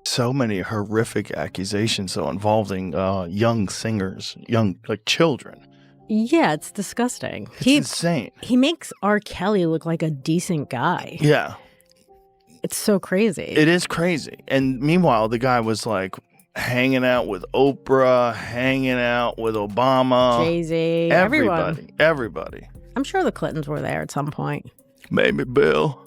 So many horrific accusations, though, involving young singers, like children. Yeah, it's disgusting. It's insane. He makes R. Kelly look like a decent guy. Yeah. It's so crazy. It is crazy. And meanwhile, the guy was like hanging out with Oprah, hanging out with Obama. Jay-Z, Everybody. I'm sure the Clintons were there at some point. Maybe Bill.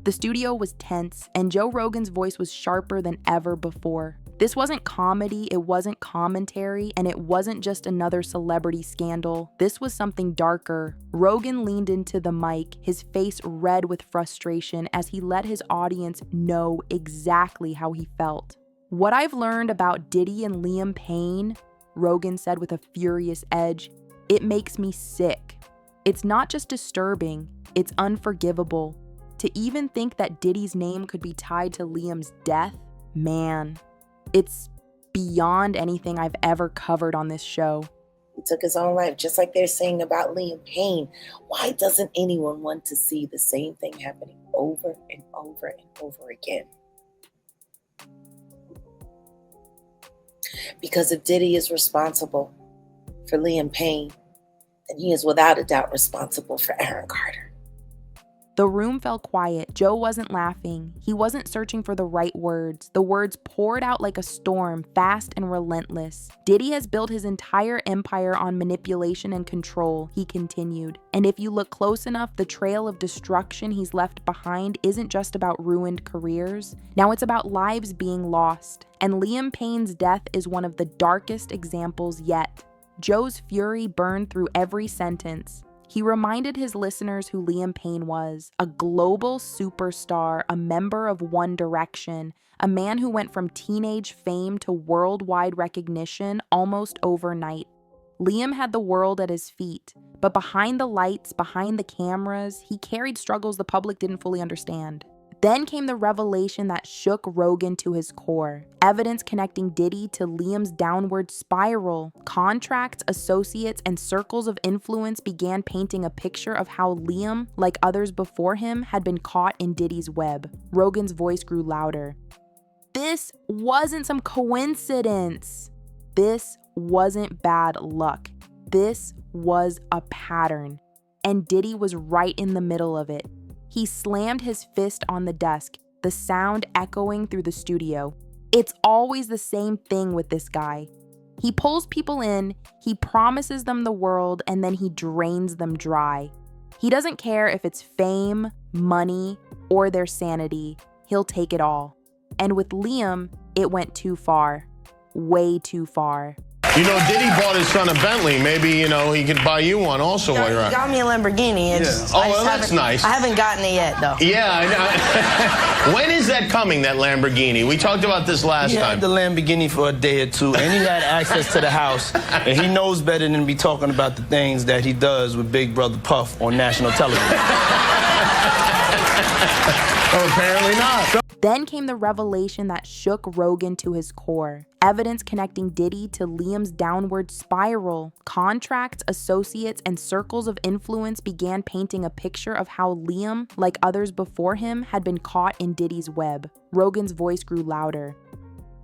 The studio was tense, and Joe Rogan's voice was sharper than ever before. This wasn't comedy, it wasn't commentary, and it wasn't just another celebrity scandal. This was something darker. Rogan leaned into the mic, his face red with frustration as he let his audience know exactly how he felt. "What I've learned about Diddy and Liam Payne," Rogan said with a furious edge, "it makes me sick. It's not just disturbing, it's unforgivable. To even think that Diddy's name could be tied to Liam's death, man, it's beyond anything I've ever covered on this show." He took his own life, just like they're saying about Liam Payne. Why doesn't anyone want to see the same thing happening over and over and over again? Because if Diddy is responsible for Liam Payne, then he is without a doubt responsible for Aaron Carter. The room fell quiet. Joe wasn't laughing. He wasn't searching for the right words. The words poured out like a storm, fast and relentless. "Diddy has built his entire empire on manipulation and control," he continued. "And if you look close enough, the trail of destruction he's left behind isn't just about ruined careers. Now it's about lives being lost. And Liam Payne's death is one of the darkest examples yet." Joe's fury burned through every sentence. He reminded his listeners who Liam Payne was: a global superstar, a member of One Direction, a man who went from teenage fame to worldwide recognition almost overnight. Liam had the world at his feet, but behind the lights, behind the cameras, he carried struggles the public didn't fully understand. Then came the revelation that shook Rogan to his core. Evidence connecting Diddy to Liam's downward spiral. Contracts, associates, and circles of influence began painting a picture of how Liam, like others before him, had been caught in Diddy's web. Rogan's voice grew louder. "This wasn't some coincidence. This wasn't bad luck. This was a pattern. And Diddy was right in the middle of it." He slammed his fist on the desk, the sound echoing through the studio. "It's always the same thing with this guy. He pulls people in, he promises them the world, and then he drains them dry. He doesn't care if it's fame, money, or their sanity. He'll take it all. And with Liam, it went too far. Way too far." You know, Diddy bought his son a Bentley. Maybe, he could buy you one also while you're out. He got me a Lamborghini. Oh, well, that's nice. I haven't gotten it yet, though. Yeah, I know. When is that coming, that Lamborghini? We talked about this last time. He had the Lamborghini for a day or two, and he had access to the house, and he knows better than to be talking about the things that he does with Big Brother Puff on national television. Well, apparently not. Then came the revelation that shook Rogan to his core. Evidence connecting Diddy to Liam's downward spiral. Contracts, associates, and circles of influence began painting a picture of how Liam, like others before him, had been caught in Diddy's web. Rogan's voice grew louder.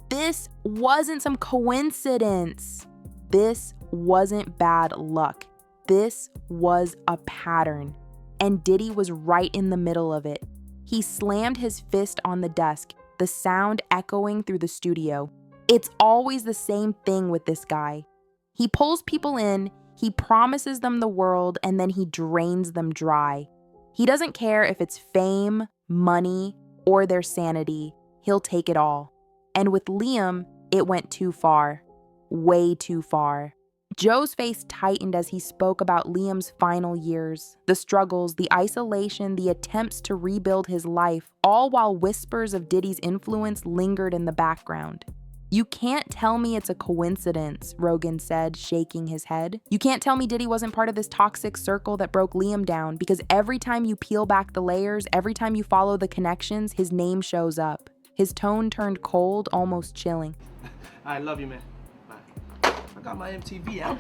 "This wasn't some coincidence. This wasn't bad luck. This was a pattern. And Diddy was right in the middle of it." He slammed his fist on the desk, the sound echoing through the studio. "It's always the same thing with this guy. He pulls people in, he promises them the world, and then he drains them dry. He doesn't care if it's fame, money, or their sanity. He'll take it all. And with Liam, it went too far. Way too far." Joe's face tightened as he spoke about Liam's final years, the struggles, the isolation, the attempts to rebuild his life, all while whispers of Diddy's influence lingered in the background. "You can't tell me it's a coincidence," Rogan said, shaking his head. "You can't tell me Diddy wasn't part of this toxic circle that broke Liam down, because every time you peel back the layers, every time you follow the connections, his name shows up." His tone turned cold, almost chilling. I love you, man. I got my MTV out.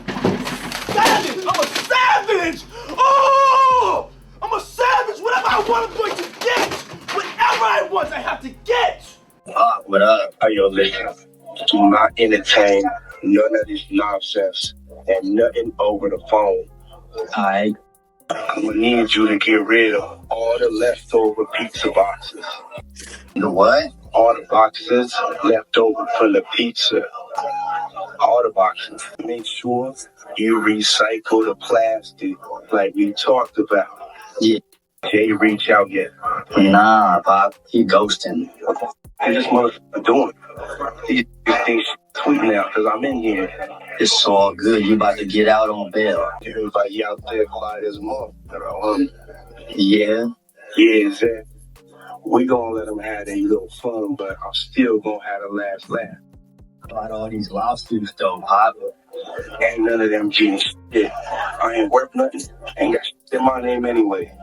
Savage! I'm a savage! Oh! I'm a savage! Whatever I want, I'm going to get! Whatever I want, I have to get! What up? How you listen? Do not entertain none of this nonsense and nothing over the phone. Alright. I'm gonna need you to get rid of all the leftover pizza boxes. The what? All the boxes left over from the pizza. All the boxes. Make sure you recycle the plastic like we talked about. Yeah. Can you reach out yet? Nah, Pop. He ghosting. I just motherfucker doing. He thinks sweet now because I'm in here. It's all good. You about to get out on bail. Everybody out there quiet as a motherfucker. Yeah. Yeah, exactly. We gonna let them have their little fun, but I'm still gonna have the last laugh. About all these lawsuits though, Pop. Ain't none of them getting shit. I ain't worth nothing. Ain't got shit in my name anyway.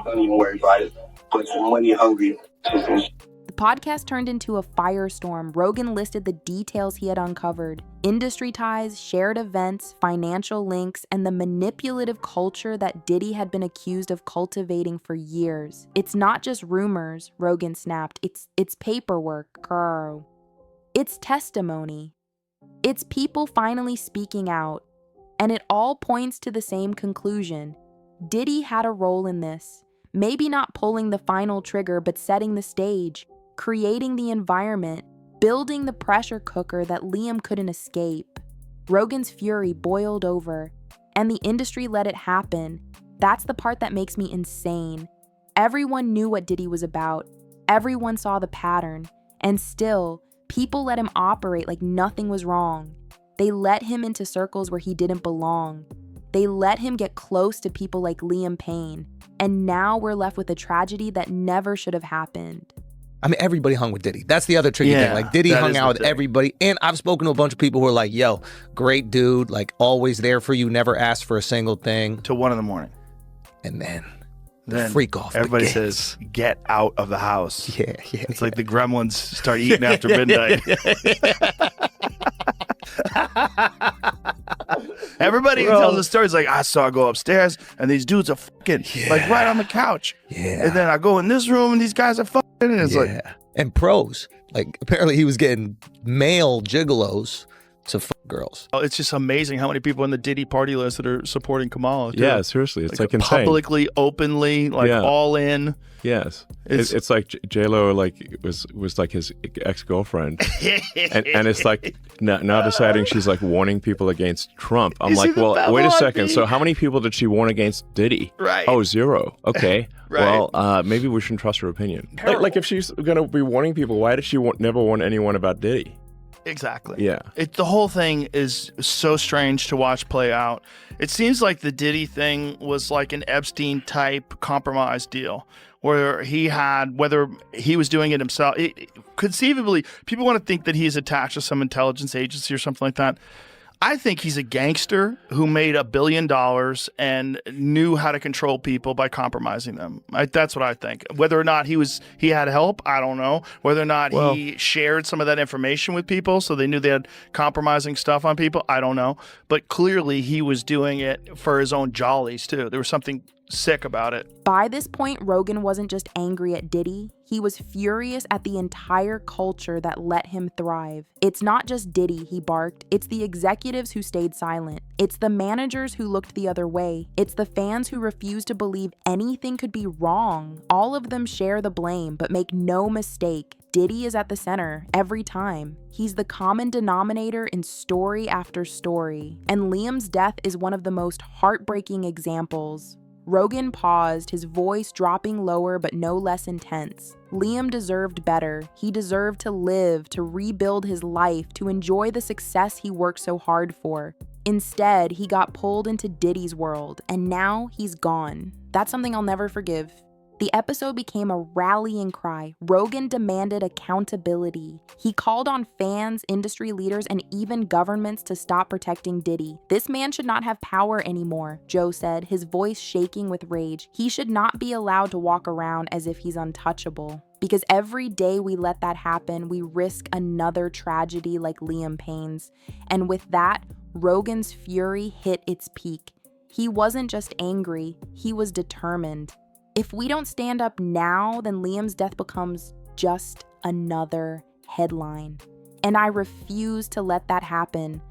Don't even worry about it. But you're money hungry. The podcast turned into a firestorm. Rogan listed the details he had uncovered: industry ties, shared events, financial links, and the manipulative culture that Diddy had been accused of cultivating for years. It's not just rumors, Rogan snapped. It's paperwork, girl. It's testimony. It's people finally speaking out. And it all points to the same conclusion. Diddy had a role in this. Maybe not pulling the final trigger, but setting the stage, creating the environment, building the pressure cooker that Liam couldn't escape. Rogan's fury boiled over, and the industry let it happen. That's the part that makes me insane. Everyone knew what Diddy was about. Everyone saw the pattern. And still, people let him operate like nothing was wrong. They let him into circles where he didn't belong. They let him get close to people like Liam Payne. And now we're left with a tragedy that never should have happened. I mean, everybody hung with Diddy. That's the other tricky thing. Like, Diddy hung out with everybody. And I've spoken to a bunch of people who are like, yo, great dude, like, always there for you, never asked for a single thing. Till 1 a.m. And then freak off. Everybody says, get out of the house. Yeah. It's like the gremlins start eating after midnight. Everybody who tells the stories like, I saw I go upstairs and these dudes are fucking like right on the couch. Yeah. And then I go in this room and these guys are fucking. And it's like, and pros. Like, apparently he was getting male gigolos to fuck girls. It's just amazing how many people in the Diddy party list that are supporting Kamala. Too. Yeah, seriously. It's like insane. Publicly, openly, like all in. Yes. It's like J-Lo like was like his ex-girlfriend. and it's like now deciding she's like warning people against Trump. I'm like, well, wait a second. So how many people did she warn against Diddy? Right. Oh, 0. Okay. Right. Well, maybe we shouldn't trust her opinion. Like if she's going to be warning people, why did she never warn anyone about Diddy? Exactly. Yeah. The whole thing is so strange to watch play out. It seems like the Diddy thing was like an Epstein type compromise deal where he had, whether he was doing it himself, conceivably, people want to think that he's attached to some intelligence agency or something like that. I think he's a gangster who made $1 billion and knew how to control people by compromising them. That's what I think. Whether or not he had help, I don't know. Whether or not he shared some of that information with people so they knew they had compromising stuff on people, I don't know. But clearly he was doing it for his own jollies too. There was something sick about it. By this point, Rogan wasn't just angry at Diddy. He was furious at the entire culture that let him thrive. It's not just Diddy, he barked. It's the executives who stayed silent. It's the managers who looked the other way. It's the fans who refused to believe anything could be wrong. All of them share the blame, but make no mistake, Diddy is at the center every time. He's the common denominator in story after story. And Liam's death is one of the most heartbreaking examples. Rogan paused, his voice dropping lower but no less intense. Liam deserved better. He deserved to live, to rebuild his life, to enjoy the success he worked so hard for. Instead, he got pulled into Diddy's world, and now he's gone. That's something I'll never forgive. The episode became a rallying cry. Rogan demanded accountability. He called on fans, industry leaders, and even governments to stop protecting Diddy. This man should not have power anymore, Joe said, his voice shaking with rage. He should not be allowed to walk around as if he's untouchable. Because every day we let that happen, we risk another tragedy like Liam Payne's. And with that, Rogan's fury hit its peak. He wasn't just angry, he was determined. If we don't stand up now, then Liam's death becomes just another headline. And I refuse to let that happen.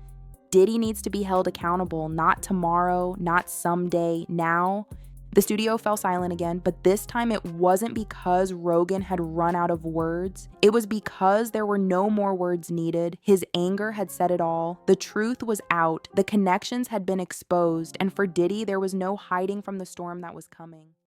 Diddy needs to be held accountable, not tomorrow, not someday, now. The studio fell silent again, but this time it wasn't because Rogan had run out of words. It was because there were no more words needed. His anger had said it all. The truth was out. The connections had been exposed. And for Diddy, there was no hiding from the storm that was coming.